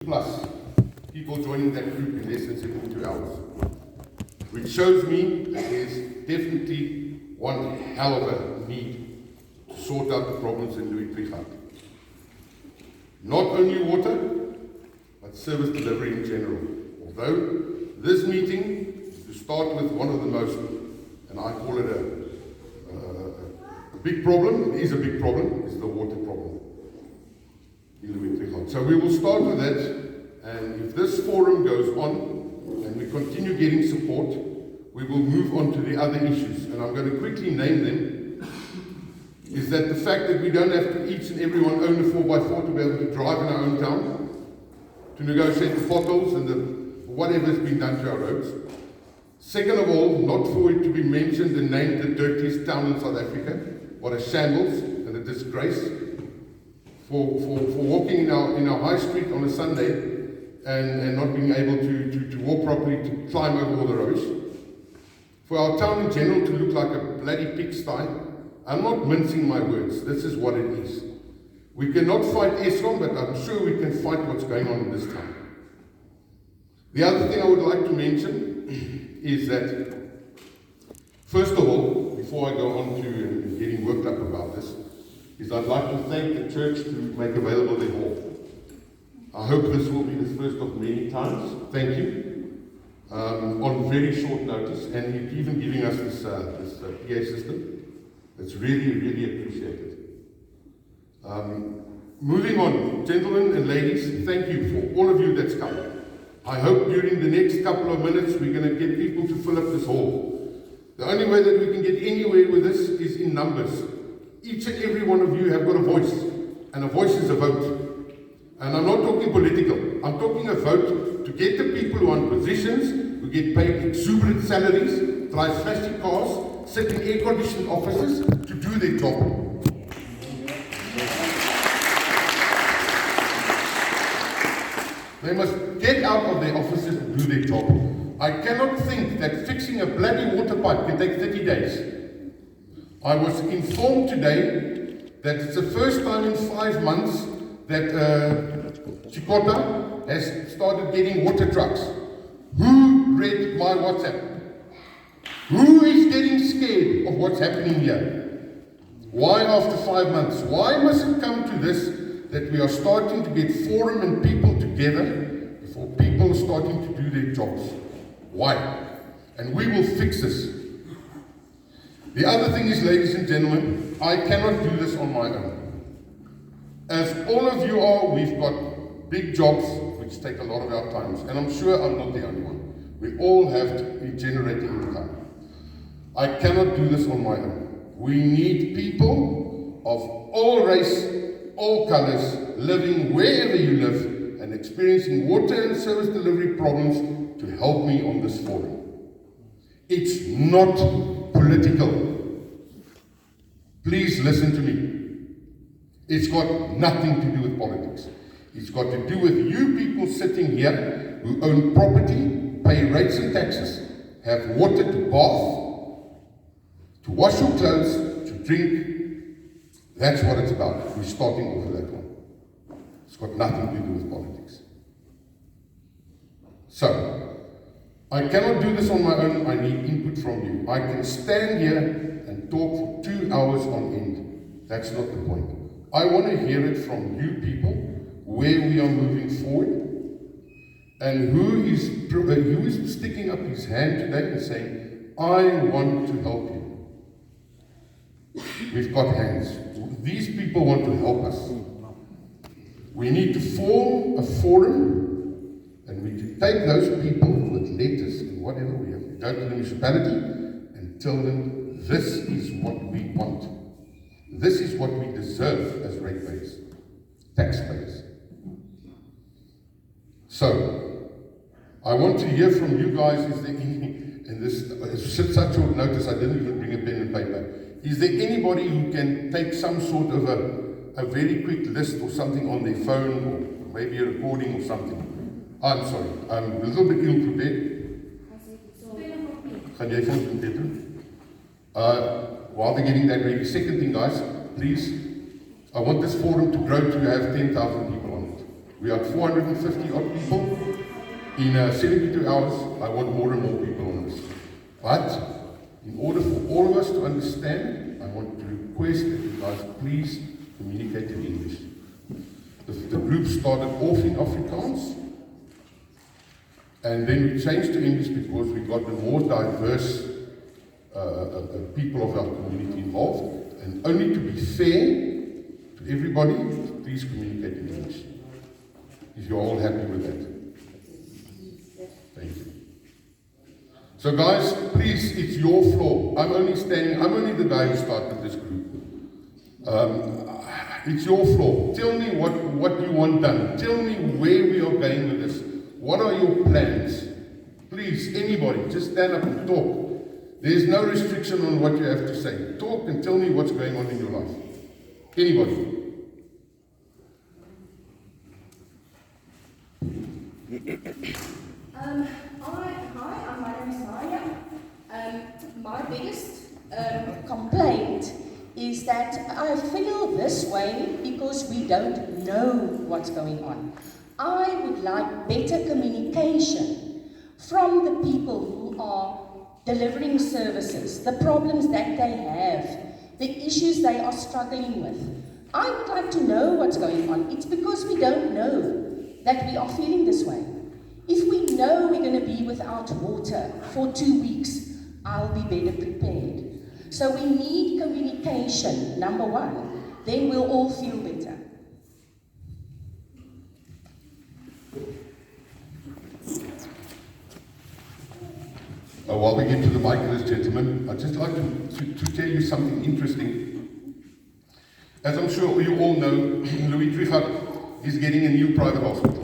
plus people joining that group in less than 72 hours, which shows me that there's definitely one hell of a need to sort out the problems in Louis Trichardt. Not only water, but service delivery in general. Although this meeting, to start with, one of the most, and I call it a big problem, it is a big problem, is the water problem in Louis Trichardt. So we will start with that, and if this forum goes on, and we continue getting support, we will move on to the other issues, and I'm going to quickly name them. Is that the fact that we don't have to each and everyone own a 4x4 to be able to drive in our own town, to negotiate the potholes and the whatever has been done to our roads. Second of all, not for it to be mentioned and named the dirtiest town in South Africa, what a shambles and a disgrace. For walking in our high street on a Sunday and not being able to walk properly, to climb over all the rubbish. For our town in general to look like a bloody pigsty. I'm not mincing my words, this is what it is. We cannot fight Eskom, but I'm sure we can fight what's going on in this town. The other thing I would like to mention is that, first of all, before I go on to getting worked up about this, is I'd like to thank the church to make available their hall. I hope this will be the first of many times. Thank you. On very short notice, and even giving us this PA system. It's really, really appreciated. Moving on, gentlemen and ladies, thank you for all of you that's come. I hope during the next couple of minutes we're going to get people to fill up this hall. The only way that we can get anywhere with this is in numbers. Each and every one of you have got a voice, and a voice is a vote. And I'm not talking political, I'm talking a vote to get the people who are in positions, who get paid exuberant salaries, drive flashy cars, sit in air-conditioned offices to do their job. They must get out of their offices and do their job. I cannot think that fixing a bloody water pipe can take 30 days. I was informed today that it's the first time in 5 months that Chikota has started getting water trucks. Who read my WhatsApp? Who is getting scared of what's happening here? Why after 5 months? Why must it come to this, that we are starting to get forum and people together before people are starting to do their jobs? Why? And we will fix this. The other thing is, ladies and gentlemen, I cannot do this on my own. As all of you are, we've got big jobs which take a lot of our times, and I'm sure I'm not the only one. We all have to be generating income. I cannot do this on my own. We need people of all race, all colors, living wherever you live and experiencing water and service delivery problems to help me on this forum. It's not political. Please listen to me. It's got nothing to do with politics. It's got to do with you people sitting here who own property, pay rates and taxes, have water to bath, to wash your clothes, to drink. That's what it's about. We're starting off with that one. It's got nothing to do with politics. So, I cannot do this on my own. I need input from you. I can stand here and talk for 2 hours on end. That's not the point. I want to hear it from you people, where we are moving forward, and who is sticking up his hand today and saying, I want to help you. We've got hands. These people want to help us. We need to form a forum, and we need to take those people with letters and whatever we have to go to the municipality and tell them this is what we want. This is what we deserve as ratepayers, taxpayers. So, I want to hear from you guys. Is there any, and this is such short notice, I didn't even bring a pen and paper. Is there anybody who can take some sort of a very quick list or something on their phone, or maybe a recording or something? I'm sorry, I'm a little bit ill prepared. Gaan jy vir ons dit doen? While they're getting that ready, second thing guys, please, I want this forum to grow to have 10,000 people on it. We are 450 odd people. In 72 hours, I want more and more people on this. But in order for all of us to understand, I want to request that you guys please communicate in English. The group started off in Afrikaans, and then we changed to English because we got the more diverse people of our community involved. And only to be fair to everybody, please communicate in English. If you're all happy with that. Thank you. So guys, please, it's your floor. I'm only the guy who started this group. It's your floor. Tell me what you want done. Tell me where we are going with this. What are your plans? Please, anybody, just stand up and talk. There's no restriction on what you have to say. Talk and tell me what's going on in your life. Anybody. Hi, my name is Maya. My biggest complaint is that I feel this way because we don't know what's going on. I would like better communication from the people who are delivering services, the problems that they have, the issues they are struggling with. I would like to know what's going on. It's because we don't know that we are feeling this way. If we know we're going to be without water for 2 weeks, I'll be better prepared. So we need communication, number one. Then we'll all feel better. While we get to the mic of this gentleman, I'd just like to tell you something interesting. As I'm sure you all know, Louis Trichardt is getting a new private hospital.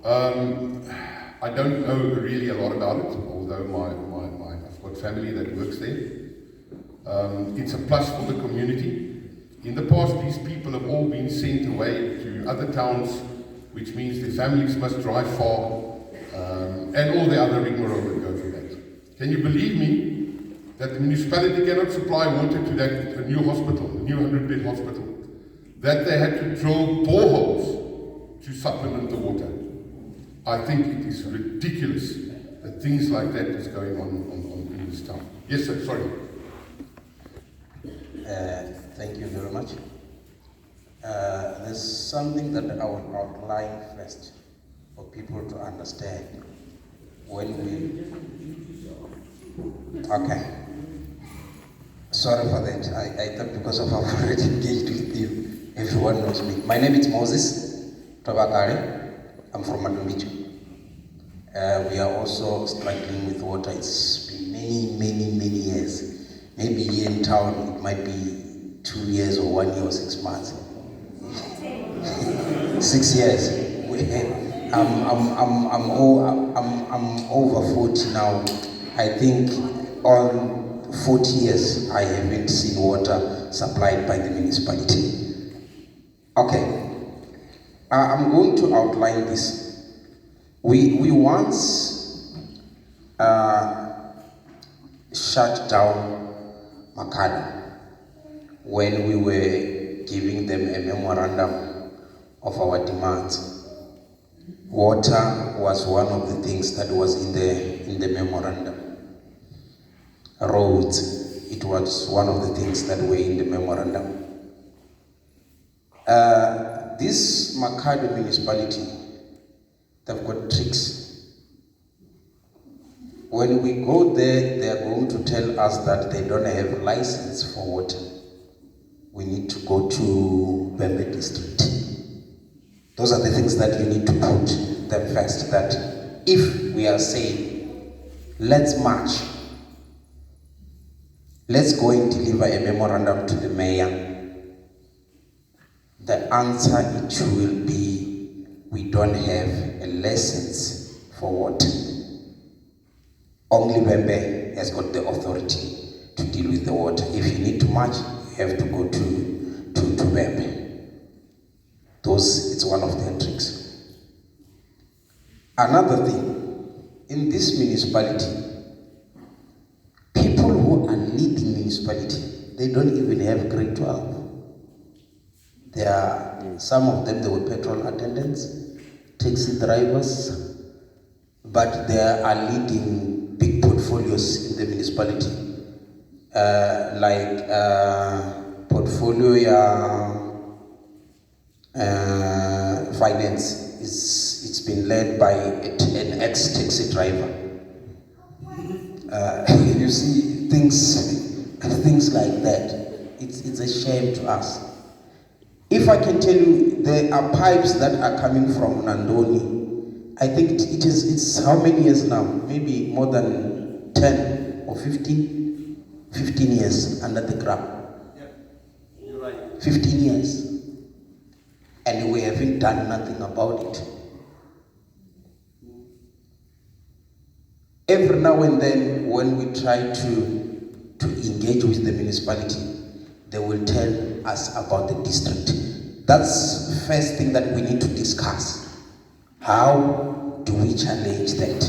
I don't know really a lot about it, although I've got family that works there. It's a plus for the community. In the past, these people have all been sent away to other towns, which means their families must drive far, and all the other rigmarole that goes with that. Can you believe me that the municipality cannot supply water to that new hospital, the new 100-bed hospital, that they had to drill boreholes to supplement the water? I think it is ridiculous that things like that is going on in this town. Yes, sir, sorry. Thank you very much. There's something that I will outline first for people to understand. Okay. Sorry for that. I thought because of I've already engaged with you, everyone knows me. My name is Moses Tobakari. I'm from Madumbicho. We are also struggling with water. It's been many years. Maybe here in town it might be 2 years or 1 year or 6 months. 6 years. I'm over 40 now. I think on 40 years I haven't seen water supplied by the municipality. Okay. I'm going to outline this. We once shut down Makada when we were giving them a memorandum of our demands. Water was one of the things that was in the memorandum. Roads, it was one of the things that were in the memorandum. This Makado municipality, they've got tricks. When we go there, they are going to tell us that they don't have a license for water. We need to go to Bembe district. Those are the things that you need to put them first, that if we are saying, let's march, let's go and deliver a memorandum to the mayor, the answer it will be, we don't have a license for water. Only Bembe has got the authority to deal with the water. If you need to march, you have to go to Bembe. It's one of their tricks. Another thing, in this municipality, people who are leading municipality, they don't even have grade 12. Some of them, they were petrol attendants, taxi drivers, but they are leading big portfolios in the municipality. Portfolio finance it's been led by an ex-taxi driver. You see things like that. It's a shame to us. If I can tell you, there are pipes that are coming from Nandoni. I think it's how many years now? Maybe more than 10 or 15 years under the ground. Yeah, you're right. 15 years. And we haven't done nothing about it. Every now and then, when we try to engage with the municipality, they will tell us about the district. That's the first thing that we need to discuss. How do we challenge that?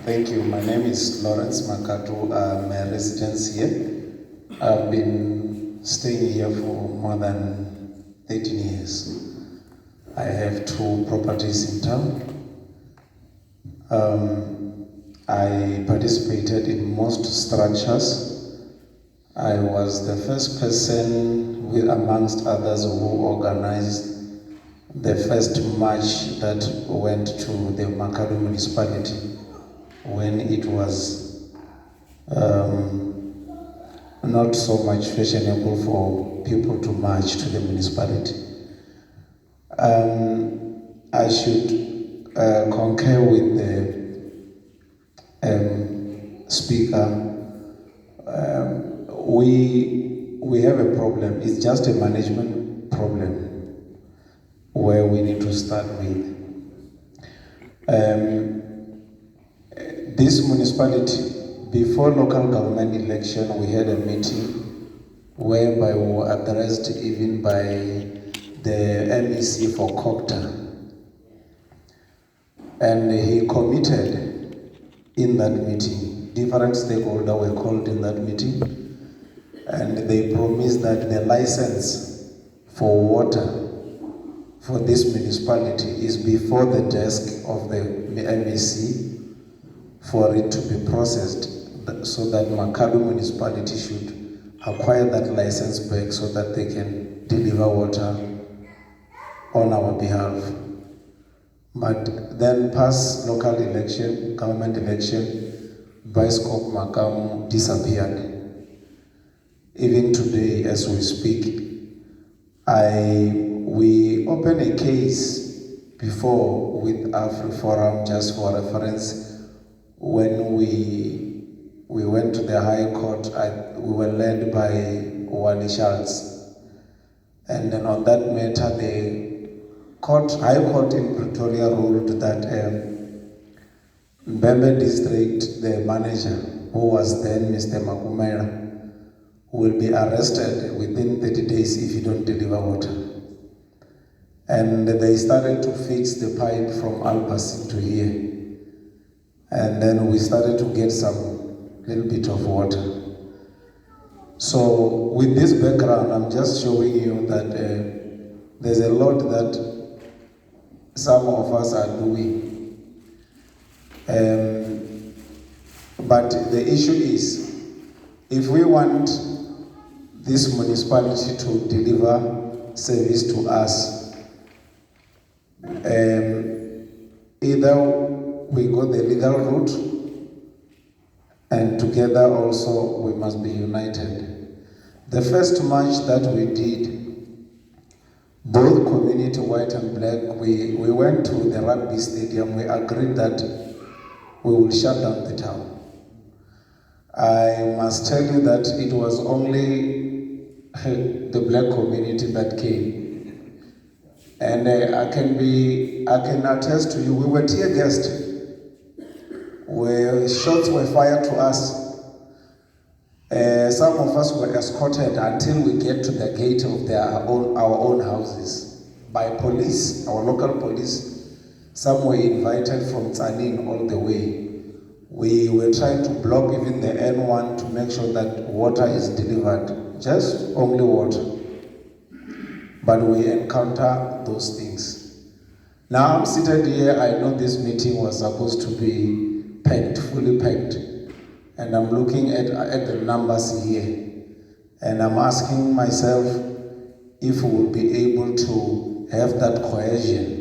Thank you. My name is Lawrence Makatu. I'm a resident here. I've been staying here for more than 13 years. I have 2 properties in town. I participated in most structures. I was the first person, amongst others, who organized the first march that went to the Makadu municipality when it was not so much fashionable for people to march to the municipality. I should concur with the speaker. We have a problem. It's just a management problem where we need to start with. This municipality, before local government election, we had a meeting whereby we were addressed even by the MEC for Cocta. And he committed in that meeting, different stakeholders were called in that meeting, and they promised that the license for water for this municipality is before the desk of the MEC for it to be processed, so that Makadu municipality should acquire that license back so that they can deliver water on our behalf. But then past local election, government election, Vice-Cop Makam disappeared. Even today, as we speak, we opened a case before with AfriForum, just for reference. When we went to the High Court, we were led by Wally Schultz. And then on that matter, the High Court in Pretoria ruled that Mbembe District, the manager, who was then Mr. Makumera, will be arrested within 30 days if you don't deliver water. And they started to fix the pipe from Albasin to here. And then we started to get some little bit of water. So with this background, I'm just showing you that there's a lot that some of us are doing. But the issue is, if we want this municipality to deliver service to us, either we go the legal route, and together also we must be united. The first march that we did, both community, white and black, we went to the rugby stadium. We agreed that we will shut down the town. I must tell you that it was only the black community that came. And I can attest to you, we were tear gassed. Where shots were fired to us. Some of us were escorted until we get to the gate of our own houses by police, our local police. Some were invited from Tsanin all the way. We were trying to block even the N1 to make sure that water is delivered, just only water. But we encounter those things. Now I'm seated here, I know this meeting was supposed to be packed, fully packed. And I'm looking at the numbers here. And I'm asking myself if we will be able to have that cohesion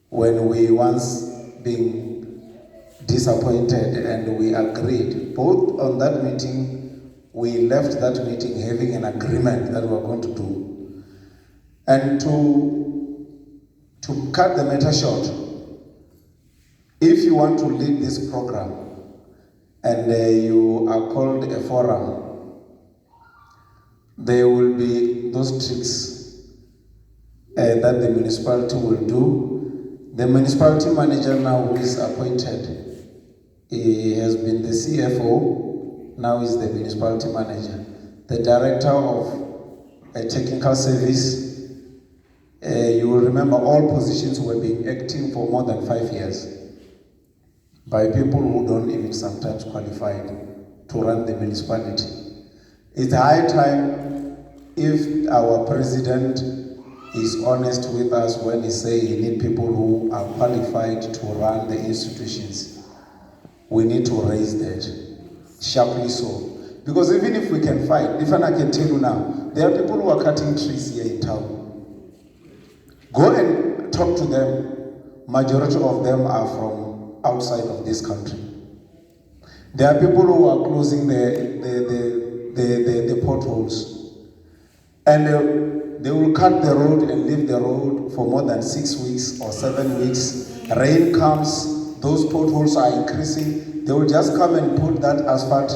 when we once been disappointed and we agreed. Both on that meeting, we left that meeting having an agreement that we were going to do. And to cut the matter short, if you want to lead this program and you are called a forum, there will be those tricks that the municipality will do. The municipality manager now who is appointed, he has been the CFO, now is the municipality manager. The director of technical service, you will remember all positions were being acting for more than 5 years by people who don't even sometimes qualify to run the municipality. It's high time if our president is honest with us when he says he needs people who are qualified to run the institutions. We need to raise that, sharply so. Because even if we can fight, if I can tell you now, there are people who are cutting trees here in town. Go and talk to them. Majority of them are from outside of this country. There are people who are closing the potholes. And they will cut the road and leave the road for more than 6 weeks or 7 weeks. Rain comes, those potholes are increasing. They will just come and put that asphalt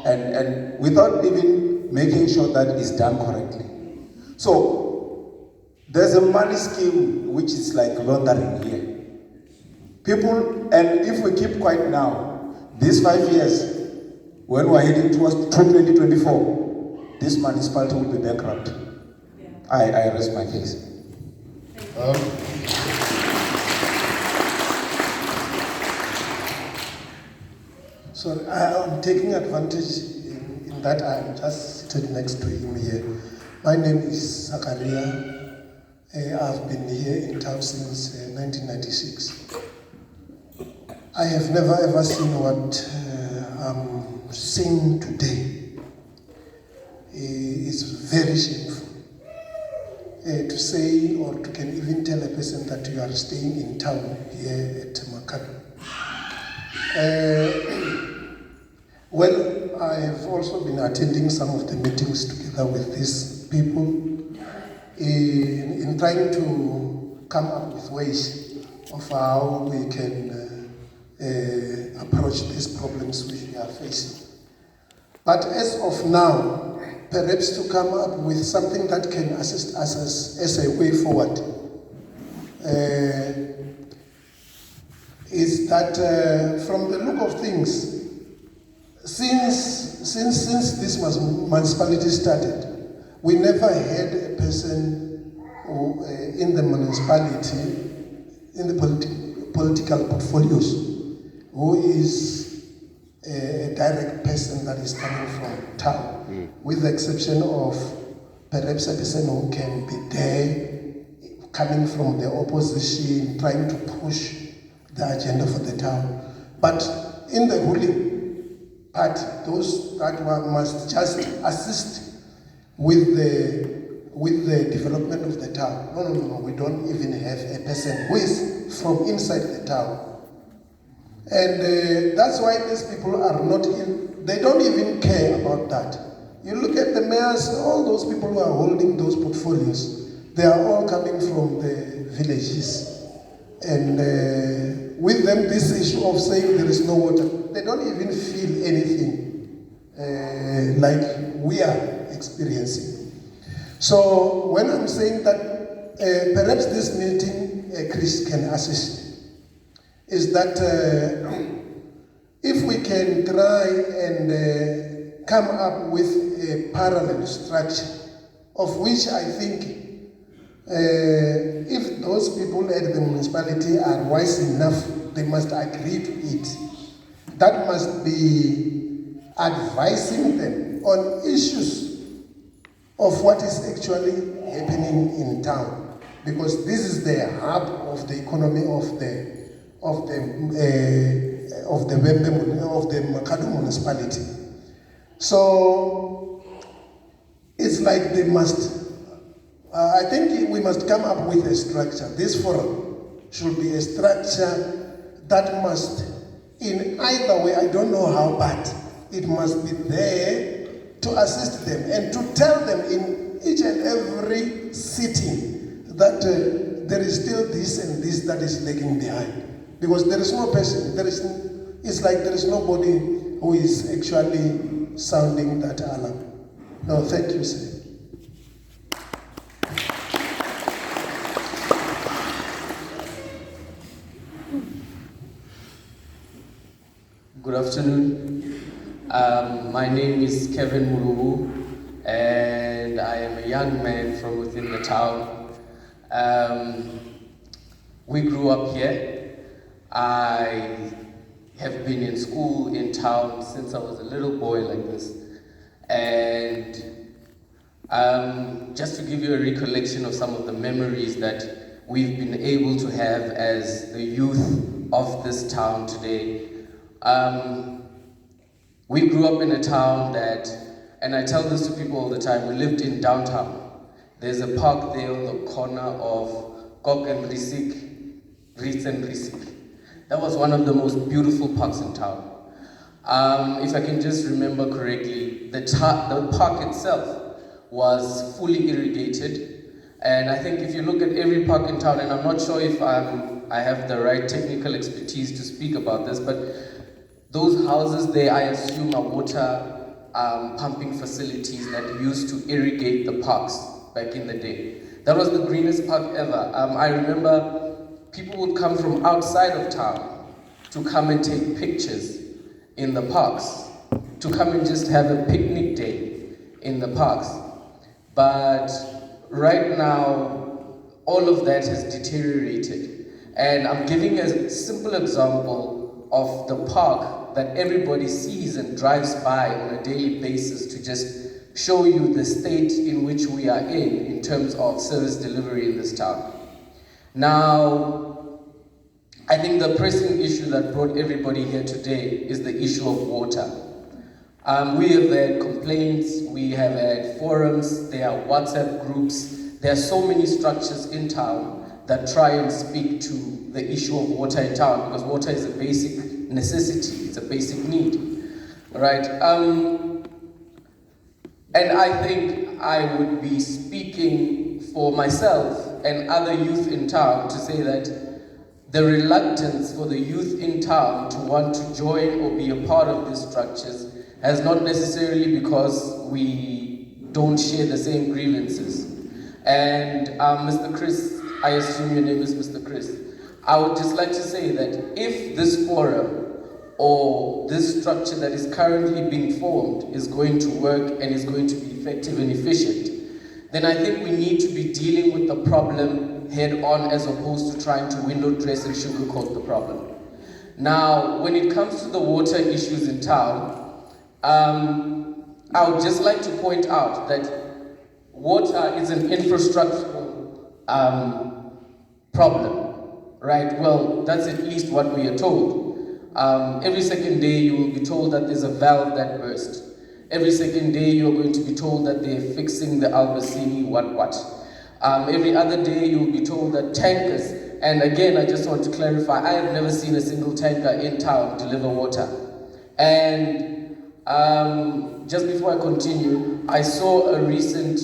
and without even making sure that it's done correctly. So there's a money scheme which is like laundering here. People, and if we keep quiet now, these 5 years, when we're heading towards 2024, this municipality will be bankrupt. I rest my case. So I'm taking advantage in that I'm just sitting next to him here. My name is Zakaria. I've been here in town since 1996. I have never ever seen what I'm seeing today. It's very shameful to say or to can even tell a person that you are staying in town here at Makano. Well, I have also been attending some of the meetings together with these people in trying to come up with ways of how we can approach these problems which we are facing. But as of now, perhaps to come up with something that can assist us as a way forward is that from the look of things, since this municipality started, we never had a person who, in the municipality, in the political portfolios, who is a direct person that is coming from town, with the exception of perhaps a person who can be there, coming from the opposition, trying to push the agenda for the town. But in the ruling party, those that must just assist with the development of the town. No, we don't even have a person who is from inside the town. And that's why these people are not in, they don't even care about that. You look at the mayors, all those people who are holding those portfolios, they are all coming from the villages. And with them, this issue of saying there is no water, they don't even feel anything like we are experiencing. So when I'm saying that perhaps this meeting, Chris can assist, is that if we can try and come up with a parallel structure, of which I think If those people at the municipality are wise enough, they must agree to it. That must be advising them on issues of what is actually happening in town, because this is the hub of the economy of the Makado municipality. So it's like they must. I think we must come up with a structure. This forum should be a structure that must, in either way, I don't know how, but it must be there to assist them and to tell them in each and every sitting that there is still this and this that is lagging behind. Because there is no person, it's like there is nobody who is actually sounding that alarm. No, thank you, sir. Good afternoon. My name is Kevin Mulubu, and I am a young man from within the town. We grew up here. I have been in school in town since I was a little boy like this. And just to give you a recollection of some of the memories that we've been able to have as the youth of this town today. We grew up in a town that, and I tell this to people all the time, we lived in downtown. There's a park there on the corner of Kok and Risik, Ritz and Risik. That was one of the most beautiful parks in town. If I can just remember correctly, the park itself was fully irrigated. And I think if you look at every park in town, and I'm not sure if I have the right technical expertise to speak about this, but those houses there, I assume, are water pumping facilities that used to irrigate the parks back in the day. That was the greenest park ever. I remember people would come from outside of town to come and take pictures in the parks, to come and just have a picnic day in the parks. But right now, all of that has deteriorated. And I'm giving a simple example of the park that everybody sees and drives by on a daily basis to just show you the state in which we are in terms of service delivery in this town. Now, I think the pressing issue that brought everybody here today is the issue of water. We have had complaints, we have had forums, there are WhatsApp groups, there are so many structures in town that try and speak to the issue of water in town, because water is a basic necessity, it's a basic need, right? And I think I would be speaking for myself and other youth in town to say that the reluctance for the youth in town to want to join or be a part of these structures has not necessarily because we don't share the same grievances. And Mr. Chris, I assume your name is Mr. Chris. I would just like to say that if this forum or this structure that is currently being formed is going to work and is going to be effective and efficient, then I think we need to be dealing with the problem head on as opposed to trying to window dress and sugarcoat the problem. Now, when it comes to the water issues in town, I would just like to point out that water is an infrastructural problem. Right, well, that's at least what we are told. Every second day you will be told that there's a valve that burst. Every second day you're going to be told that they're fixing the Albacini what. Every other day you'll be told that tankers, and again I just want to clarify, I have never seen a single tanker in town deliver water. And just before I continue, I saw a recent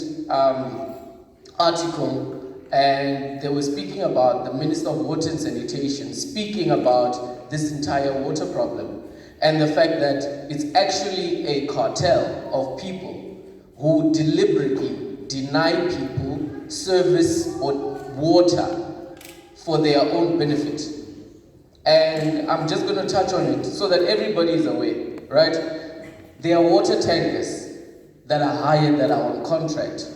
article, and they were speaking about the Minister of Water and Sanitation, speaking about this entire water problem, and the fact that it's actually a cartel of people who deliberately deny people service or water for their own benefit. And I'm just going to touch on it so that everybody is aware, right? There are water tankers that are hired, that are on contract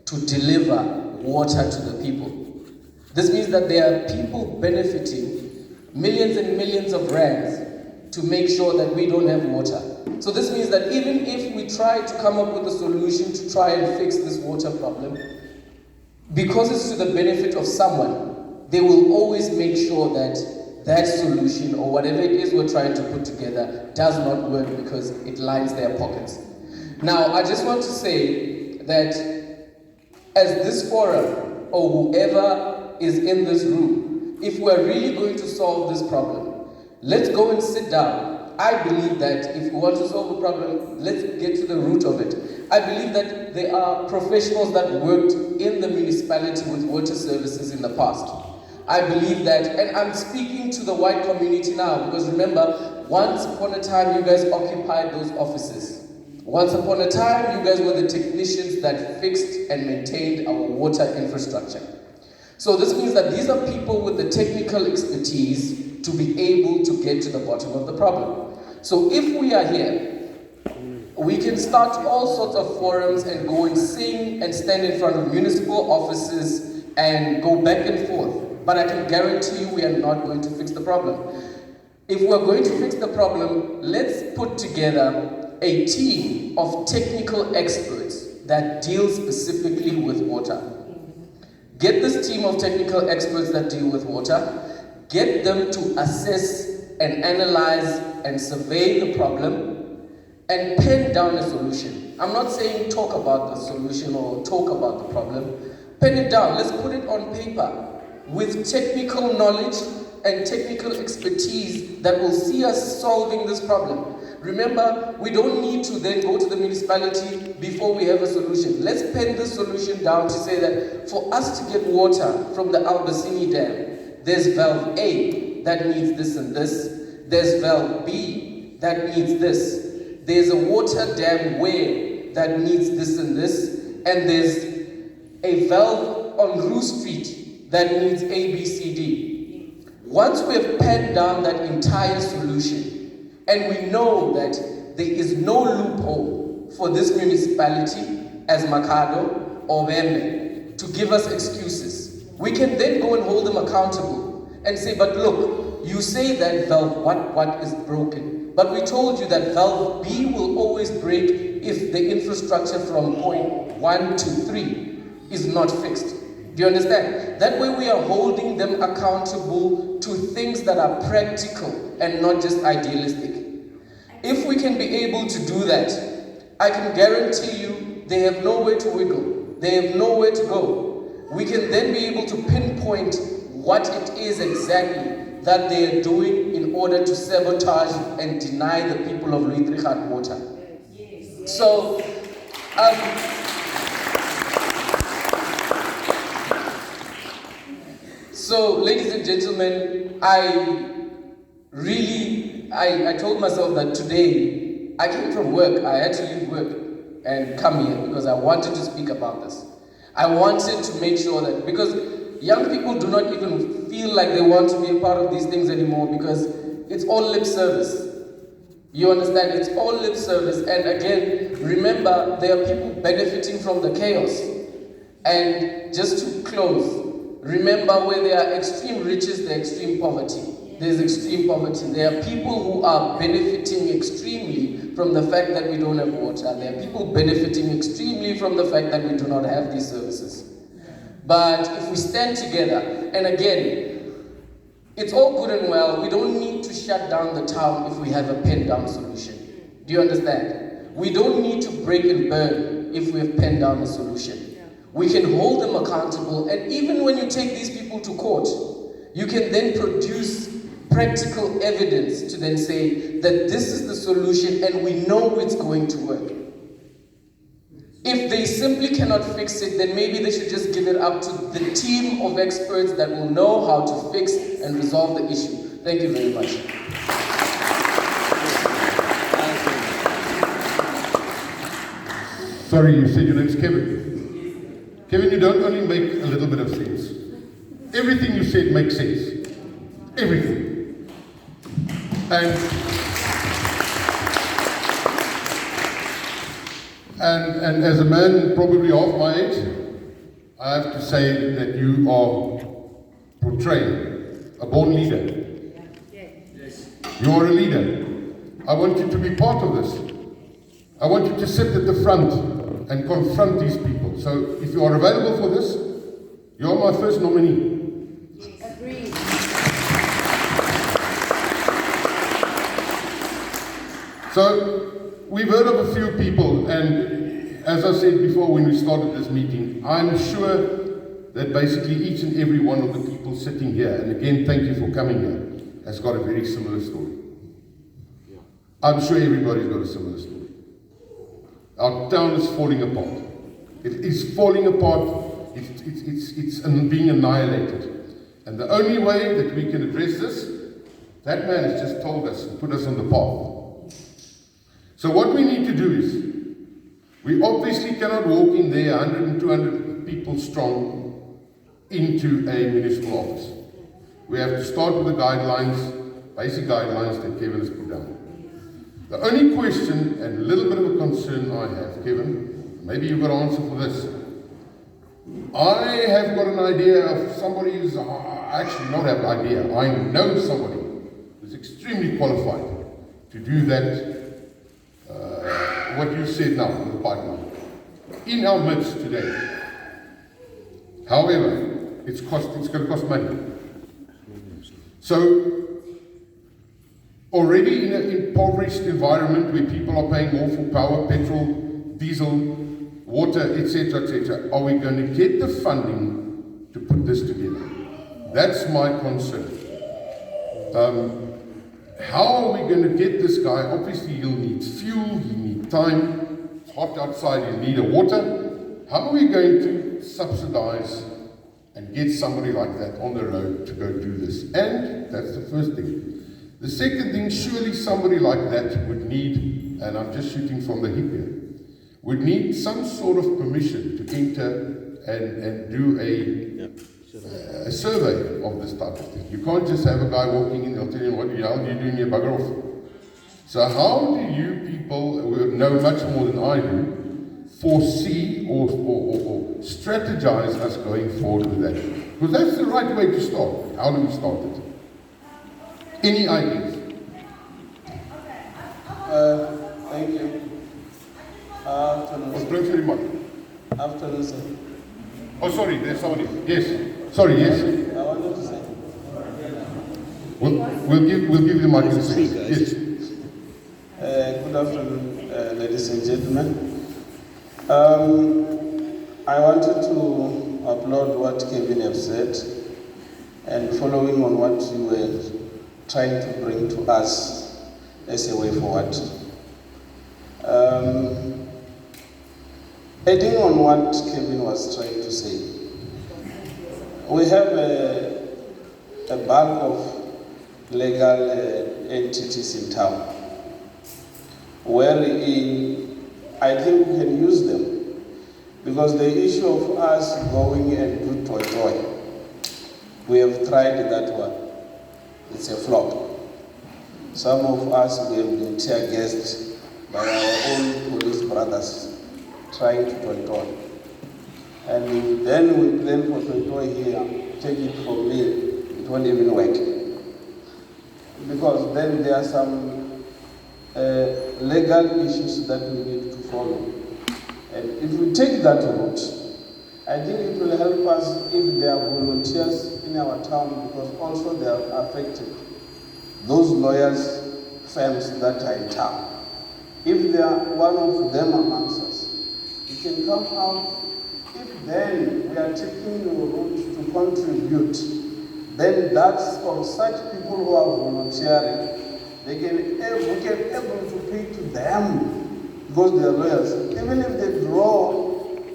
to deliver water to the people. This means that there are people benefiting millions and millions of rands to make sure that we don't have water. So this means that even if we try to come up with a solution to try and fix this water problem, because it's to the benefit of someone, they will always make sure that that solution or whatever it is we're trying to put together does not work because it lines their pockets. Now, I just want to say that as this forum or whoever is in this room, if we're really going to solve this problem, let's go and sit down. I believe that if we want to solve a problem, let's get to the root of it. I believe that there are professionals that worked in the municipality with water services in the past. I believe that, and I'm speaking to the white community now, because remember, once upon a time you guys occupied those offices. Once upon a time you guys were the technicians that fixed and maintained our water infrastructure. So this means that these are people with the technical expertise to be able to get to the bottom of the problem. So if we are here, we can start all sorts of forums and go and sing and stand in front of municipal offices and go back and forth. But I can guarantee you we are not going to fix the problem. If we're going to fix the problem, let's put together a team of technical experts that deal specifically with water. Get this team of technical experts that deal with water, get them to assess and analyze and survey the problem and pen down a solution. I'm not saying talk about the solution or talk about the problem. Pen it down. Let's put it on paper with technical knowledge and technical expertise that will see us solving this problem. Remember, we don't need to then go to the municipality before we have a solution. Let's pen the solution down to say that for us to get water from the Albacini Dam, there's valve A that needs this and this. There's valve B that needs this. There's a water dam where that needs this and this. And there's a valve on Rue Street that needs A, B, C, D. Once we have penned down that entire solution, and we know that there is no loophole for this municipality as Makado or Vembe to give us excuses, we can then go and hold them accountable and say, but look, you say that valve what is broken, but we told you that valve B will always break if the infrastructure from point 1 to 3 is not fixed. Do you understand? That way we are holding them accountable to things that are practical and not just idealistic. If we can be able to do that, I can guarantee you they have nowhere to wiggle. They have nowhere to go. We can then be able to pinpoint what it is exactly that they are doing in order to sabotage and deny the people of Luitrichat water. So, So, ladies and gentlemen, I told myself that today, I came from work, I had to leave work and come here because I wanted to speak about this. I wanted to make sure that, because young people do not even feel like they want to be a part of these things anymore because it's all lip service. You understand? It's all lip service. And again, remember, there are people benefiting from the chaos. And just to close, remember, where there are extreme riches, there are extreme poverty. There's extreme poverty. There are people who are benefiting extremely from the fact that we don't have water. There are people benefiting extremely from the fact that we do not have these services. But if we stand together, and again, it's all good and well, we don't need to shut down the town if we have a penned down solution. Do you understand? We don't need to break and burn if we have penned down a solution. We can hold them accountable, and even when you take these people to court, you can then produce practical evidence to then say that this is the solution and we know it's going to work. If they simply cannot fix it, then maybe they should just give it up to the team of experts that will know how to fix and resolve the issue. Thank you very much. Sorry, you said your name's Kevin. Kevin, you don't only make a little bit of sense. Everything you said makes sense. Everything. And as a man probably half my age, I have to say that you are portraying a born leader. You are a leader. I want you to be part of this. I want you to sit at the front and confront these people. So if you are available for this, you are my first nominee. Agreed. So we've heard of a few people, and as I said before when we started this meeting, I'm sure that basically each and every one of the people sitting here, and again thank you for coming here, has got a very similar story. I'm sure everybody's got a similar story. Our town is falling apart. It is falling apart. It's being annihilated. And the only way that we can address this, that man has just told us and put us on the path. So what we need to do is, we obviously cannot walk in there 100 and 200 people strong into a municipal office. We have to start with the guidelines, basic guidelines that Kevin has put down. The only question and a little bit of a concern I have, Kevin, maybe you've got an answer for this. I have got an idea of somebody who's, actually not have an idea, I know somebody who's extremely qualified to do that, what you said now with the pipeline, in our midst today. However, it's going to cost money. So, already in an impoverished environment where people are paying more for power, petrol, diesel, water, etc., are we going to get the funding to put this together? That's my concern. How are we going to get this guy? Obviously, he'll need fuel, he'll need time, it's hot outside, he'll need water. How are we going to subsidize and get somebody like that on the road to go do this? And that's the first thing. The second thing, surely somebody like that would need, and I'm just shooting from the hip here, would need some sort of permission to enter and do a survey of this type of thing. You can't just have a guy walking in, they'll tell you, what the hell are you doing here, bugger off? So how do you people, who know much more than I do, foresee or strategize us going forward with that? Because that's the right way to start. How do we start it? Any ideas? Thank you. Afternoon. Bring to the mic. Afternoon, sir. Oh, sorry, there's somebody. Yes. Sorry, yes. I wanted to say. We'll give the mic in a second. Yes. Good afternoon, ladies and gentlemen. I wanted to applaud what Kevin have said, and following on what you were trying to bring to us as a way forward. Adding on what Kevin was trying to say, we have a bulk of legal entities in town, wherein I think we can use them, because the issue of us going and do toy, we have tried that one. It's a flop. Some of us, we have been tear gassed by our own police brothers trying to toy. And then we plan for toy here, take it from me, it won't even work. Because then there are some legal issues that we need to follow. And if we take that route, I think it will help us if there are volunteers in our town, because also they are affected. Those lawyers, firms that are in town, if they are one of them amongst us, it can come out. If then we are taking the route to contribute, then that's from such people who are volunteering, we can able to pay to them because they are lawyers. Even if they draw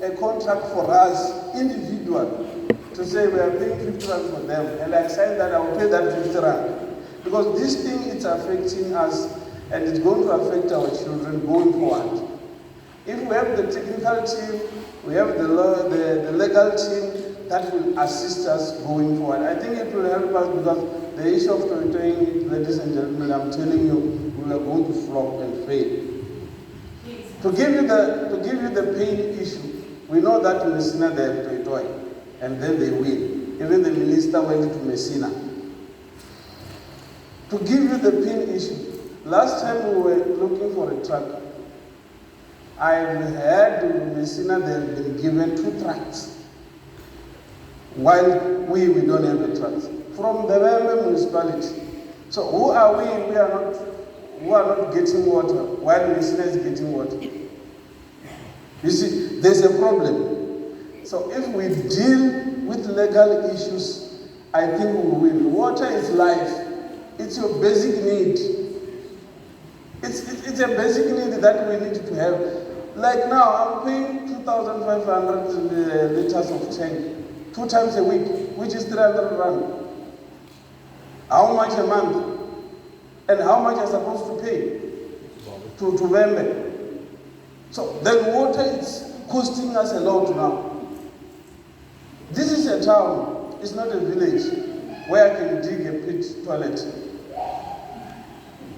a contract for us individually to say we are paying 50 rand for them, and I sign that I will pay that 50 rand. Because this thing is affecting us, and it's going to affect our children going forward. If we have the technical team, we have the legal team that will assist us going forward. I think it will help us, because the issue of toying, ladies and gentlemen, I'm telling you, we are going to flop and fail. To give you the pain issue, We know that Messina they have to toy, and then they win. Even the minister went to Messina. To give you the pin issue, last time we were looking for a truck, I've heard Messina they have been given 2 trucks, while we don't have a truck. From the Wembe municipality. So who are we? We are not, who are not getting water, while Messina is getting water. You see, there's a problem. So if we deal with legal issues, I think we will win. Water is life. It's your basic need. It's a basic need that we need to have. Like now, I'm paying 2,500 liters of tank 2 times a week, which is 300 rand. How much a month? And how much are supposed to pay to Wembe? So then water is costing us a lot now. This is a town, it's not a village where I can dig a pit toilet.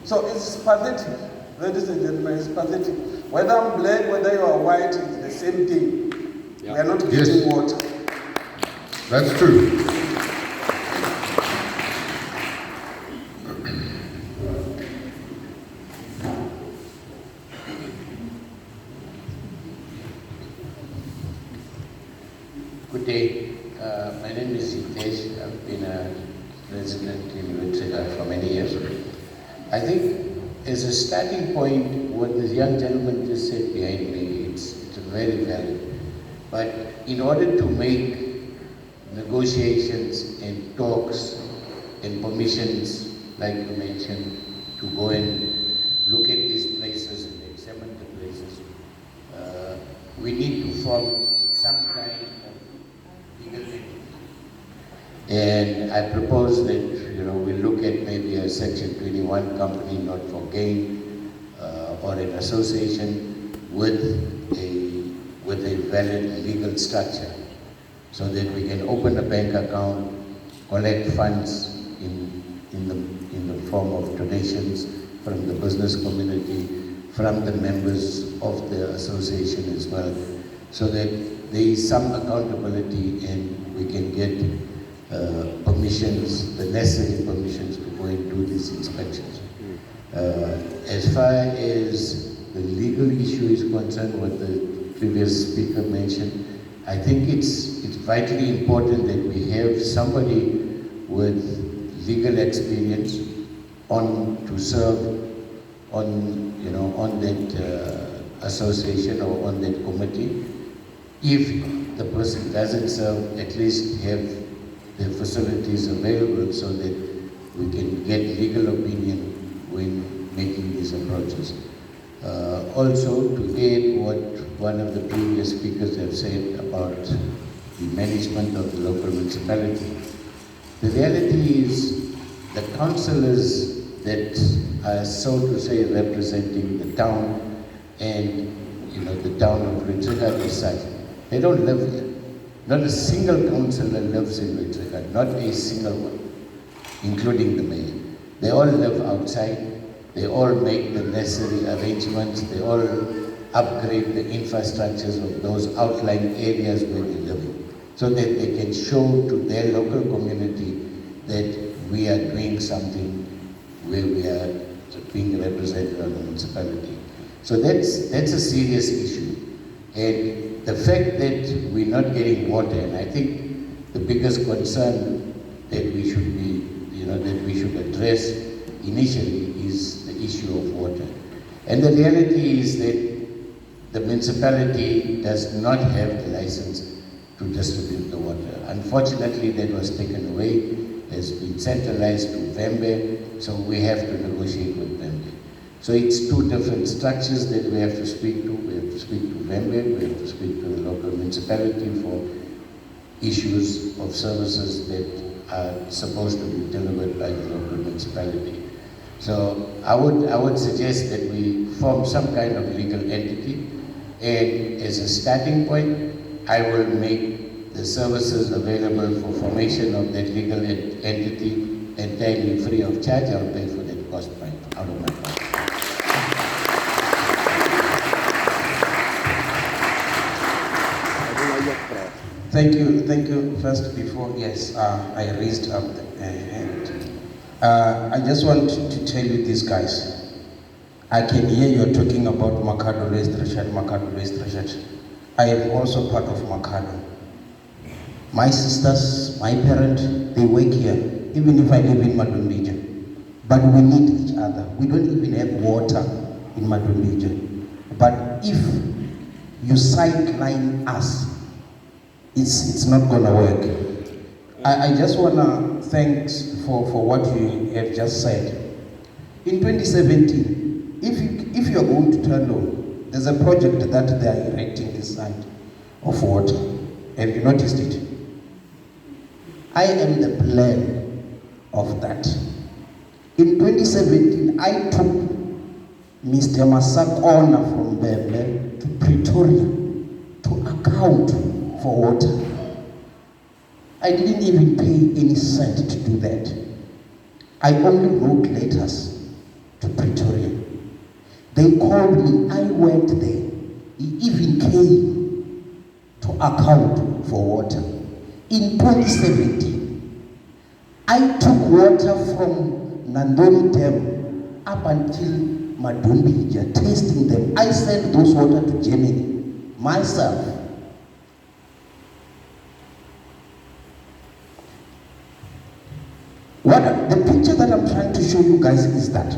So it's pathetic, ladies and gentlemen, it's pathetic. Whether I'm black, whether you are white, it's the same thing. We are not getting water. That's true. Good day. My name is Hitesh. I've been a resident in Wichita for many years. I think as a starting point, what this young gentleman just said behind me, it's very valid. But in order to make negotiations and talks and permissions, like you mentioned, to go and look at these places and examine the places, we need to form some kind of legal entity. And I propose that we look at maybe a Section 21 company, not for gain, or an association with a valid legal structure, so that we can open a bank account, collect funds in the form of donations from the business community, from the members of the association as well, so that there is some accountability and we can get permissions, the necessary permissions to go and do these inspections. As far as the legal issue is concerned, what the previous speaker mentioned, I think it's vitally important that we have somebody with legal experience to serve on that association or on that committee. If the person doesn't serve, at least have the facilities available so that we can get legal opinion when making these approaches. Also, to add what one of the previous speakers have said about the management of the local municipality, the reality is the councillors that are, so to say, representing the town and the town of Wichita as such, they don't live here. Not a single councillor lives in Wichita, not a single one, including the mayor. They all live outside. They all make the necessary arrangements. They all upgrade the infrastructures of those outlying areas where they live, so that they can show to their local community that we are doing something where we are being represented on the municipality. So that's a serious issue. And the fact that we're not getting water, and I think the biggest concern that we should that we should address initially is the issue of water. And the reality is that the municipality does not have the license to distribute the water. Unfortunately, that was taken away, has been centralized to Wembe, so we have to negotiate with Wembe. So it's 2 different structures that we have to speak to. We have to speak to Wembe, we have to speak to the local municipality for issues of services that are supposed to be delivered by the local municipality. So I would suggest that we form some kind of legal entity, and as a starting point, I will make the services available for formation of that legal entity entirely free of charge. I'll pay for that cost out of my pocket. Thank you. First, before, yes, I raised up the hand. I just want to tell you this, guys. I can hear you're talking about Makado Restrashat. I am also part of Makado. My sisters, my parents, they work here, even if I live in Madumbija. But we need each other. We don't even have water in Madumbija. But if you sideline us, it's not gonna work. I just wanna thanks for what you have just said. In 2017, if you are going to Tando, there's a project that they are erecting this side of water. Have you noticed it? I am the plan of that. In 2017, I took Mr. Masakona from Bembe to Pretoria to account for water. I didn't even pay any cent to do that. I only wrote letters to Pretoria. They called me, I went there. He even came to account for water. In 2017, I took water from Nandoni Dam up until Madumbija, tasting them. I sent those water to Germany myself. The picture that I'm trying to show you guys is that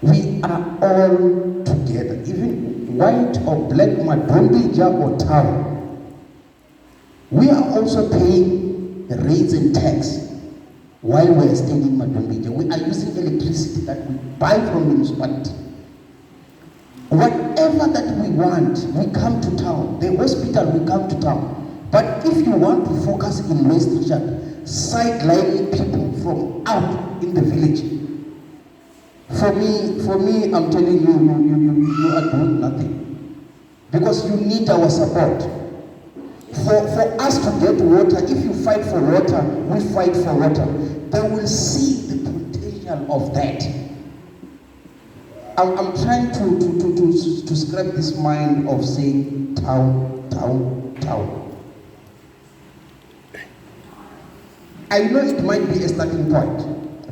we are all together, even white or black, Madumbija or town. We are also paying the rates and tax while we are staying in Madumbija. We are using electricity that we buy from the municipality. Whatever that we want, we come to town. The hospital, we come to town. But if you want to focus in West Richard, sidelining people from out in the village, for me, I'm telling you, you are doing nothing. Because you need our support. For us to get water, if you fight for water, we fight for water. They will see the potential of that. I'm trying to scrap this mind of saying town. I know it might be a starting point,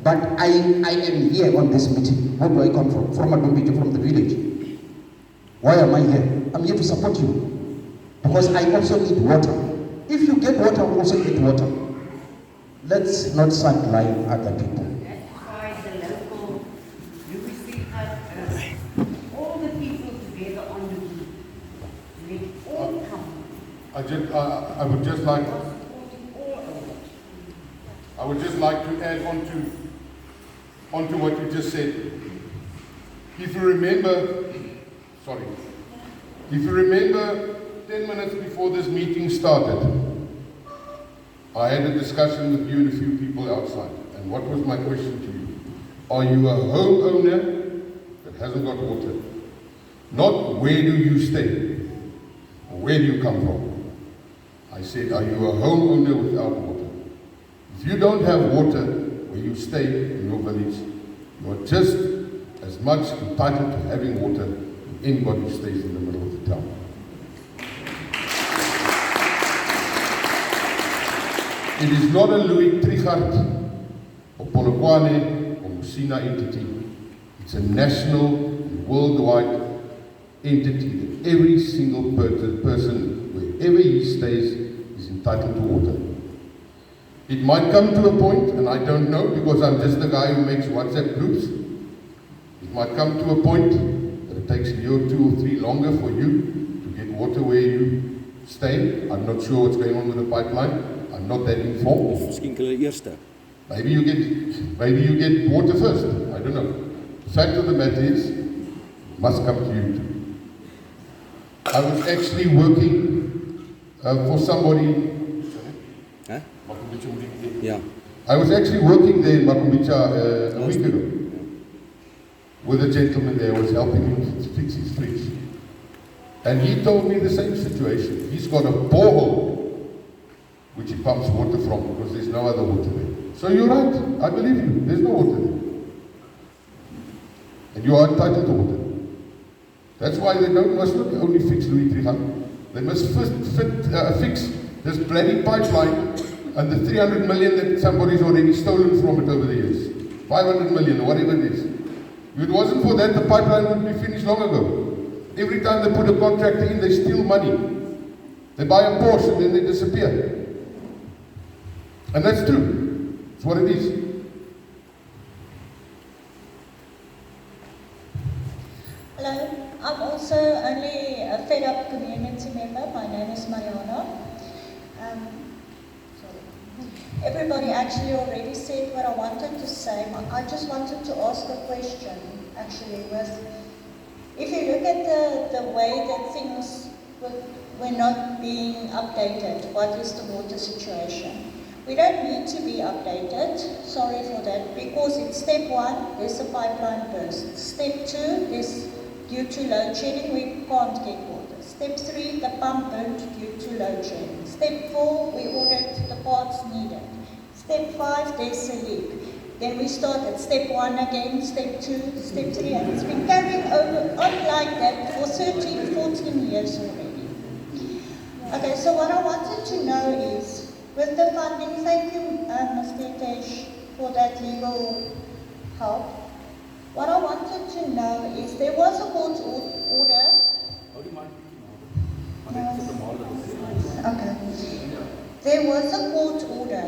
but I am here on this meeting. Where do I come from? From Madumbija, from the village. Why am I here? I'm here to support you. Because I also need water. If you get water, I also need water. Let's not sideline other people. That's why the local, you receive all the people together on the group. They all come. I would just like to add onto what you just said. If you remember 10 minutes before this meeting started, I had a discussion with you and a few people outside. And what was my question to you? Are you a homeowner that hasn't got water? Not where do you stay? Or where do you come from? I said, are you a homeowner without water? If you don't have water where you stay in your village, you are just as much entitled to having water as anybody who stays in the middle of the town. It is not a Louis Trichardt or Polokwane or Musina entity. It's a national, worldwide entity that every single person, wherever he stays, is entitled to water. It might come to a point, and I don't know because I'm just the guy who makes WhatsApp groups. It might come to a point that it takes a year or 2 or 3 longer for you to get water where you stay. I'm not sure what's going on with the pipeline. I'm not that informed. Maybe you get water first. I don't know. The fact of the matter is, it must come to you too. I was actually working for somebody. Huh? Yeah. I was actually working there in Makumbicha a week ago with a gentleman there. I was helping him fix his fridge. And he told me the same situation. He's got a borehole which he pumps water from because there's no other water there. So you're right, I believe you, there's no water there. And you are entitled to water. That's why they must not only fix Louis Trichardt, They must fix this bloody pipeline and the 300 million that somebody's already stolen from it over the years. 500 million or whatever it is. If it wasn't for that, the pipeline would be finished long ago. Every time they put a contractor in, they steal money. They buy a Porsche and then they disappear. And that's true. It's what it is. Hello, I'm also only a fed-up community member. My name is Mariana. Everybody actually already said what I wanted to say. I just wanted to ask a question, actually, if you look at the way that things were not being updated, what is the water situation? We don't need to be updated, sorry for that, because in step 1, there's a pipeline burst. Step 2, there's due to load shedding, we can't get water. Step 3, the pump burnt due to load shedding. Step 4, we ordered the parts needed. Step 5, there's a leak. Then we start at step 1 again, step 2, step 3, and it's been carrying on like that for 13, 14 years already. Okay, so what I wanted to know is, with the funding, thank you, Mr. Tesh, for that legal help. What I wanted to know is, there was a court order. Okay. There was a court order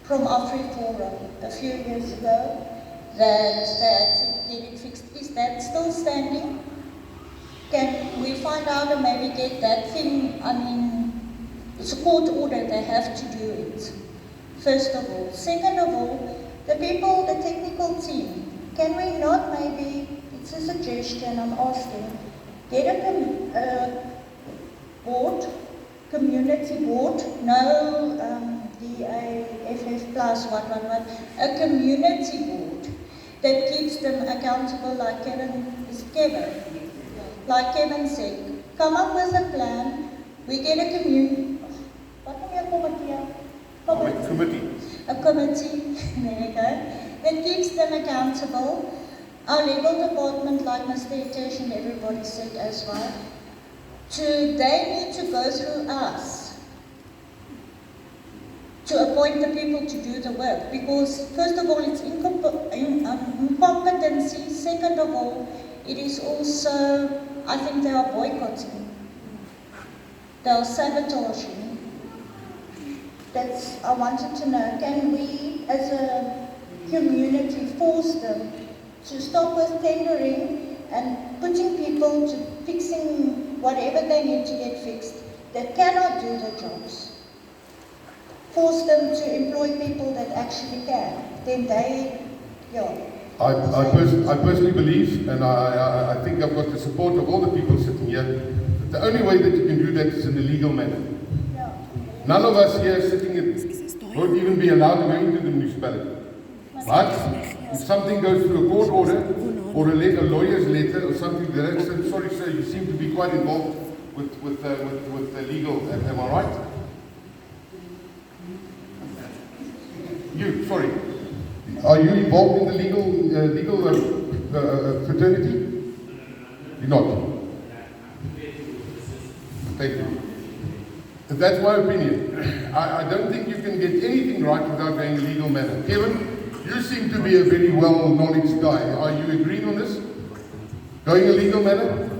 from AfriForum a few years ago that they had to get it fixed. Is that still standing? Can we find out and maybe get that thing? I mean, it's a court order, they have to do it, first of all. Second of all, the people, the technical team, can we not maybe, it's a suggestion I'm asking, get a board, community board, no DAFF plus what, a community board that keeps them accountable like Kevin said. Come up with a plan, we get a community, a committee, there we go, that keeps them accountable. Our legal department, like Mr. Itesh and everybody said as well, they need to go through us to appoint the people to do the work, because first of all it's incompetency, second of all it is also, I think they are boycotting, they are sabotaging. That's, I wanted to know, can we as a community force them to stop with tendering and putting people to fixing whatever they need to get fixed that cannot do the jobs? Force them to employ people that actually can. Then they, I personally believe, and I think I've got the support of all the people sitting here, that the only way that you can do that is in a legal manner. Yeah. None of us here sitting won't even be allowed to go into the municipality. But if something goes through a court order or a lawyer's letter or something, that said, sorry sir, you seem to be quite involved with the legal, am I right? You, sorry. Are you involved in the legal fraternity? You're not. Thank you. That's my opinion. I don't think you can get anything right without going a legal manner. Kevin, you seem to be a very well-knowledge guy. Are you agreeing on this? Going a legal manner?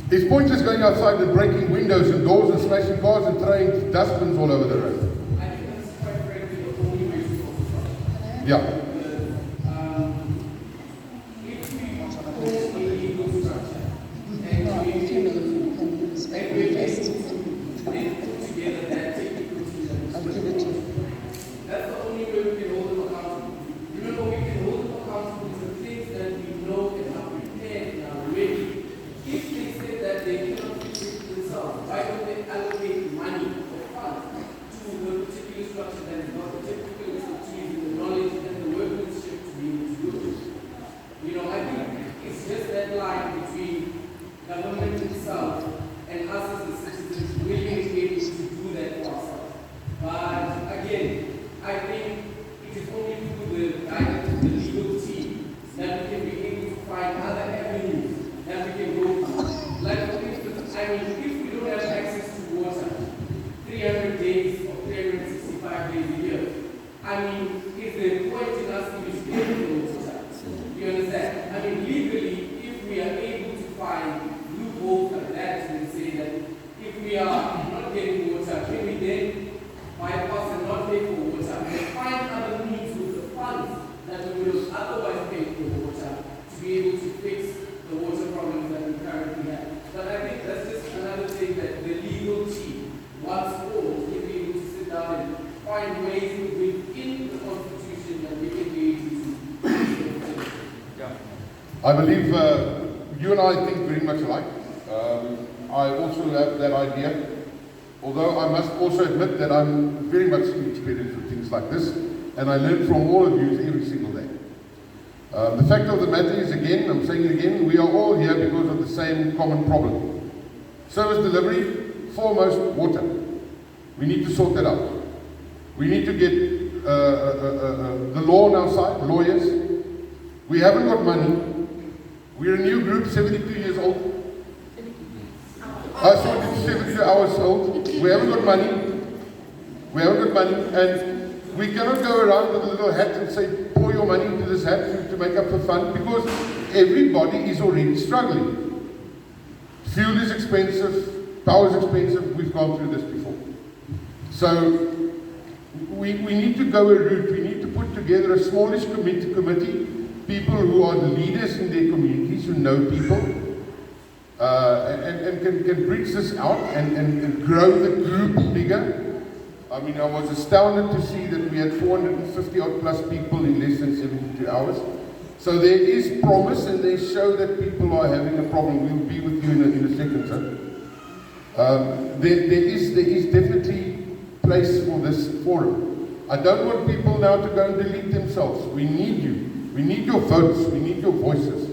It's pointless going outside and breaking windows and doors and smashing cars and throwing dustbins all over the road. Yeah. I believe you and I think very much alike. I also have that idea, although I must also admit that I'm very much inexperienced with things like this, and I learn from all of you every single day. The fact of the matter is, again, I'm saying it again, we are all here because of the same common problem. Service delivery, foremost, water. We need to sort that out. We need to get the law on our side, lawyers. We haven't got money. We're a new group, 72 years old. 72 hours old. We haven't got money. We haven't got money, and we cannot go around with a little hat and say, pour your money into this hat to make up for fun, because everybody is already struggling. Fuel is expensive, power is expensive, we've gone through this before. So, we need to go a route, we need to put together a smallish committee, people who are the leaders in their communities, who know people, and can bridge this out and grow the group bigger. I mean, I was astounded to see that we had 450 odd plus people in less than 72 hours. So there is promise, and they show that people are having a problem. We'll be with you in a second, sir. There is definitely place for this forum. I don't want people now to go and delete themselves. We need you. We need your votes. We need your voices.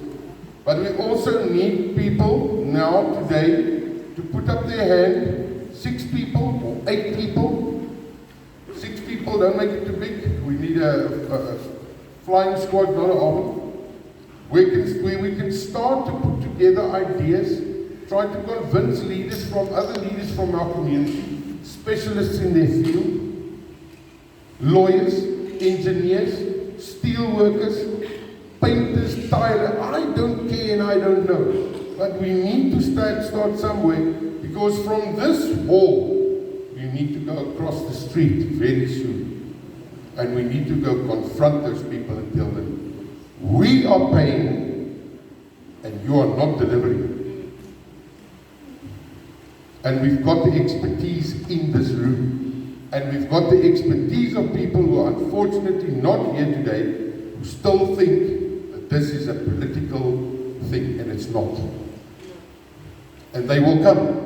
But we also need people now, today, to put up their hand. 6 people or 8 people. 6 people, don't make it too big. We need a flying squad, not an army. Where we can start to put together ideas, try to convince leaders from other leaders from our community, specialists in their field, lawyers, engineers, steel workers, painters, tilers. I don't care and I don't know. But we need to start somewhere, because from this hall, we need to go across the street very soon. And we need to go confront those people and tell them, we are paying and you are not delivering. And we've got the expertise in this room. And we've got the expertise of people who are unfortunately not here today, who still think that this is a political thing, and it's not. And they will come.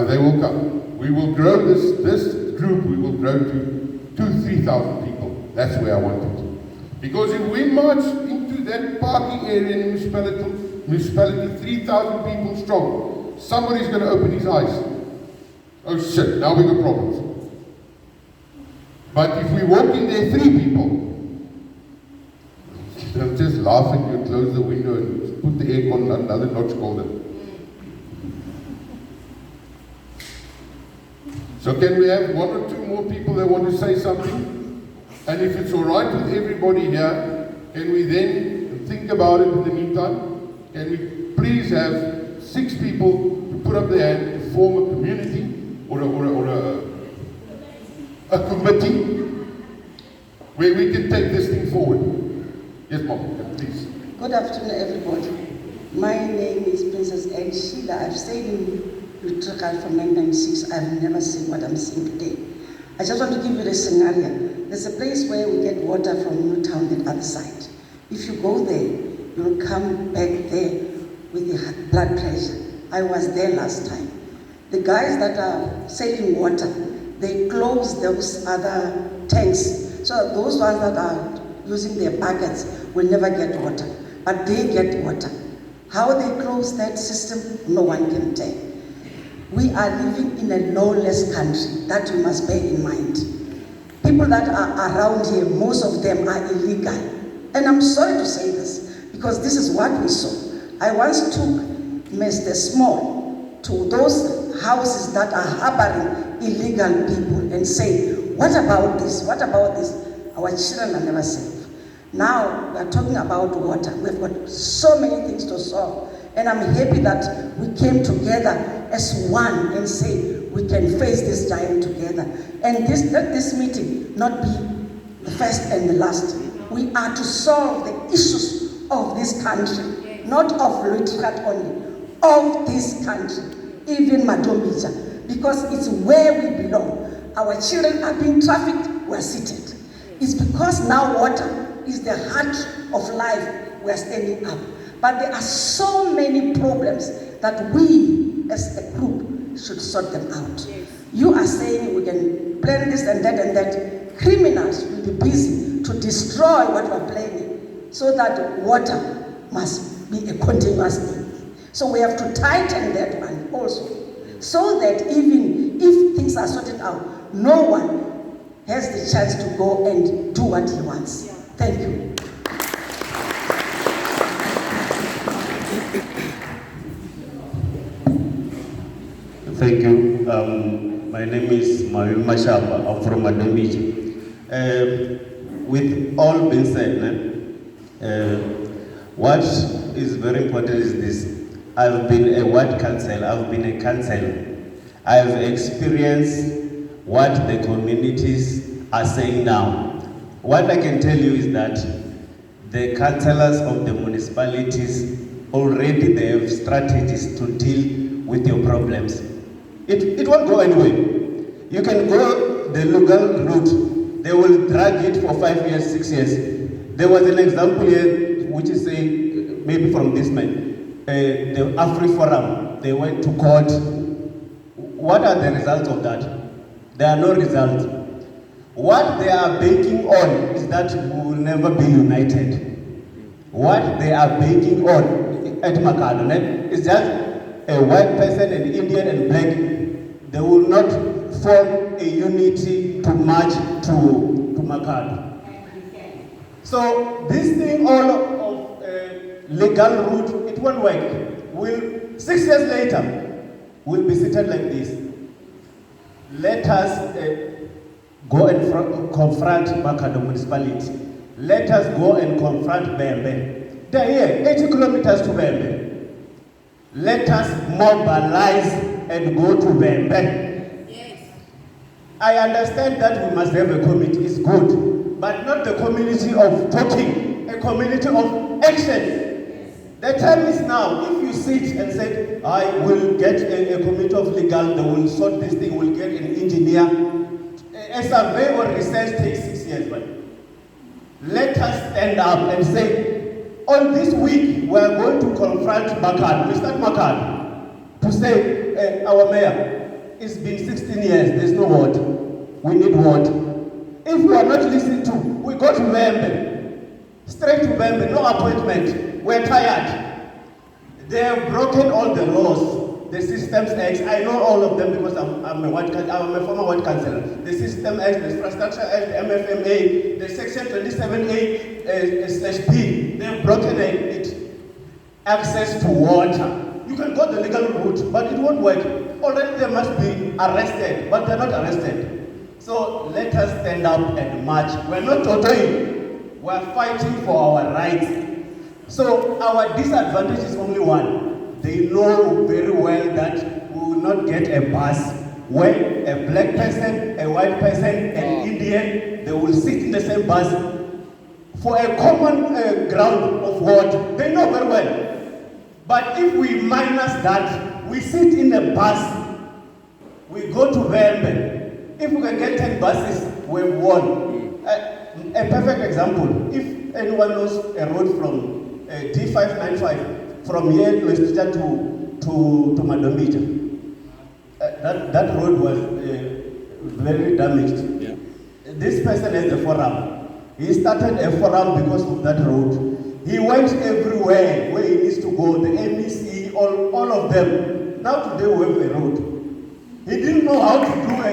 They will come. We will grow this group, we will grow to 2,000-3,000 people. That's where I want it. Because if we march into that parking area in the municipality 3,000 people strong, somebody's going to open his eyes. Oh shit, now we got problems. But if we walk in there 3 people, they'll just laugh at you and close the window and put the aircon another notch colder. So can we have 1 or 2 more people that want to say something? And if it's all right with everybody here, can we then think about it in the meantime? Can we please have 6 people to put up their hand to form a community or a committee where we can take this thing forward? Yes, Mom, please. Good afternoon, everybody. My name is Princess Anne Sheila. I've stayed in Utrakai from 1996. I've never seen what I'm seeing today. I just want to give you the scenario. There's a place where we get water from Newtown, the other side. If you go there, you'll come back there with your blood pressure. I was there last time. The guys that are selling water, they close those other tanks. So those ones that are using their buckets will never get water, but they get water. How they close that system, no one can tell. We are living in a lawless country, that we must bear in mind. People that are around here, most of them are illegal. And I'm sorry to say this, because this is what we saw. I once took Mr. Small to those houses that are harboring illegal people and say, what about this? What about this? Our children are never safe. Now we are talking about water. We've got so many things to solve. And I'm happy that we came together as one and say we can face this giant together. And let this meeting not be the first and the last. We are to solve the issues of this country, not of Lutrat only, of this country, even Madomija, because it's where we belong. Our children are being trafficked, we're seated. It's because now water is the heart of life we are standing up. But there are so many problems that we as a group should sort them out. Yes. You are saying we can plan this and that. Criminals will be busy to destroy what we are planning, so that water must be a continuous thing. So we have to tighten that one also, so that even if things are sorted out, no one has the chance to go and do what he wants. Yeah. Thank you. Thank you. My name is Mayu Mashaba. I'm from Madomiji. With all being said, what is very important is this. I've been a ward councillor, I've been a councillor. I've experienced what the communities are saying now. What I can tell you is that the councillors of the municipalities already they have strategies to deal with your problems. It won't go anywhere. You can go the legal route. They will drag it for 5 years, 6 years. There was an example here, which is saying, maybe from this man, the Afri Forum, they went to court. What are the results of that? There are no results. What they are banking on is that we will never be united. What they are banking on at Makadone is just a white person, an Indian and black. They will not form a unity to march to Makado. So this thing all of legal route, it won't work. 6 years later, we'll be seated like this. Let us go and confront Makado municipality. Let us go and confront Bembe. They're here, 80 kilometers to Bembe. Let us mobilize and go to Bembe. Yes. I understand that we must have a committee, it's good, but not the community of talking, a community of action. The time is now. If you sit and say, I will get a committee of legal, they will sort this thing, we'll get an engineer. A survey or research takes 6 years, but let us stand up and say, on this week, we are going to confront Makad, Mr. Makad, to say, our mayor, it's been 16 years, there's no water. We need water. If we are not listened to, we go to Bembe. Straight to Bembe, no appointment. We're tired. They have broken all the laws, the Systems Acts. I know all of them because I'm a former ward councillor. The System Act, the Infrastructure Act, the MFMA, the Section 27A/B. They have broken it. Access to water. You can go the legal route, but it won't work. Already they must be arrested, but they're not arrested. So let us stand up and march. We're not totoing. We're fighting for our rights. So our disadvantage is only one. They know very well that we will not get a bus when a black person, a white person, an Indian, they will sit in the same bus for a common ground of water. They know very well. But if we minus that, we sit in a bus, we go to Bembe. If we can get 10 buses, we've won. A perfect example, if anyone knows a road from D595, from here to Madomija, that road was very damaged. Yeah. This person has a forum. He started a forum because of that road. He went everywhere where he needs to go, the MEC, all of them. Now today we have a road. He didn't know how to do a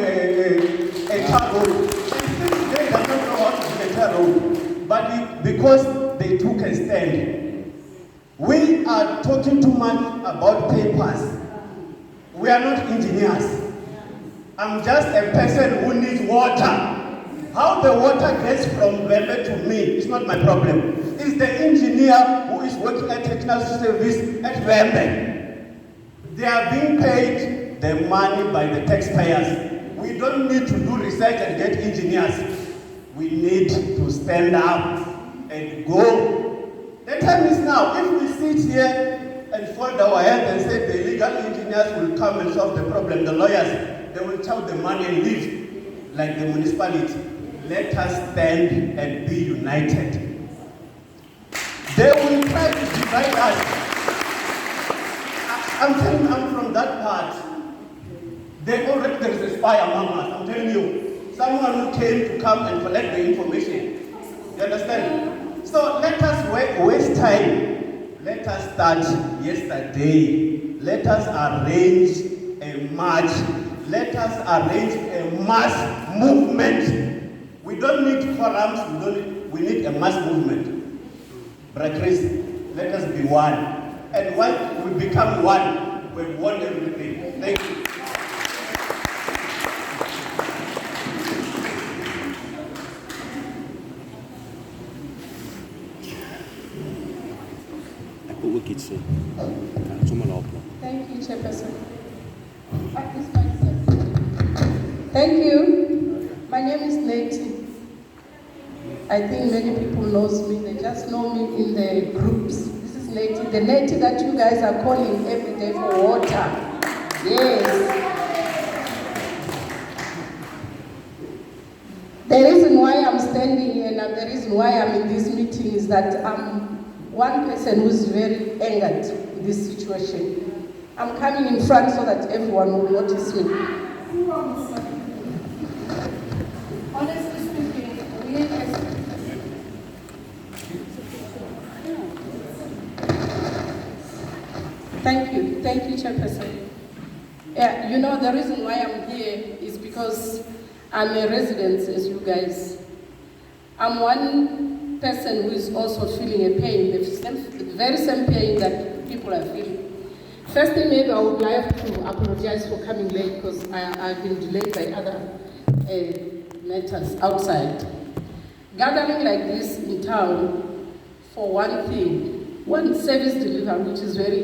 tar road. And still today he does not know how to do a tar road. But because they took a stand. We are talking too much about papers. We are not engineers. I'm just a person who needs water. How the water gets from Bembe to me is not my problem. It's the engineer who is working at technical service at Bembe. They are being paid the money by the taxpayers. We don't need to do research and get engineers. We need to stand up and go. The time is now. If we sit here and fold our hands and say the legal engineers will come and solve the problem, the lawyers, they will take the money and leave like the municipality. Let us stand and be united. They will divide us. I'm telling you, I'm from that part. There is a spy among us. I'm telling you, someone who came to come and collect the information. You understand? So let us waste time. Let us start yesterday. Let us arrange a march. Let us arrange a mass movement. We don't need forums. We need a mass movement. Brother Chris, let us be one. And once we become one, we want everything. Thank you. Thank you, Chairperson. Thank you. My name is Neti. I think many people knows me. They just know me in the groups. This is Neti. The Neti that you guys are calling every day for water. Yes. The reason why I'm standing here and the reason why I'm in this meeting is that I'm one person who's very angered with this situation. I'm coming in front so that everyone will notice me. Honestly speaking, we Thank you, Chairperson. Yeah, you know the reason why I'm here is because I'm a resident, as you guys. I'm one person who is also feeling a pain, the very same pain that people are feeling. First thing, maybe I would like to apologize for coming late because I've been delayed by other matters outside. Gathering like this in town for one thing, one service delivery, which is very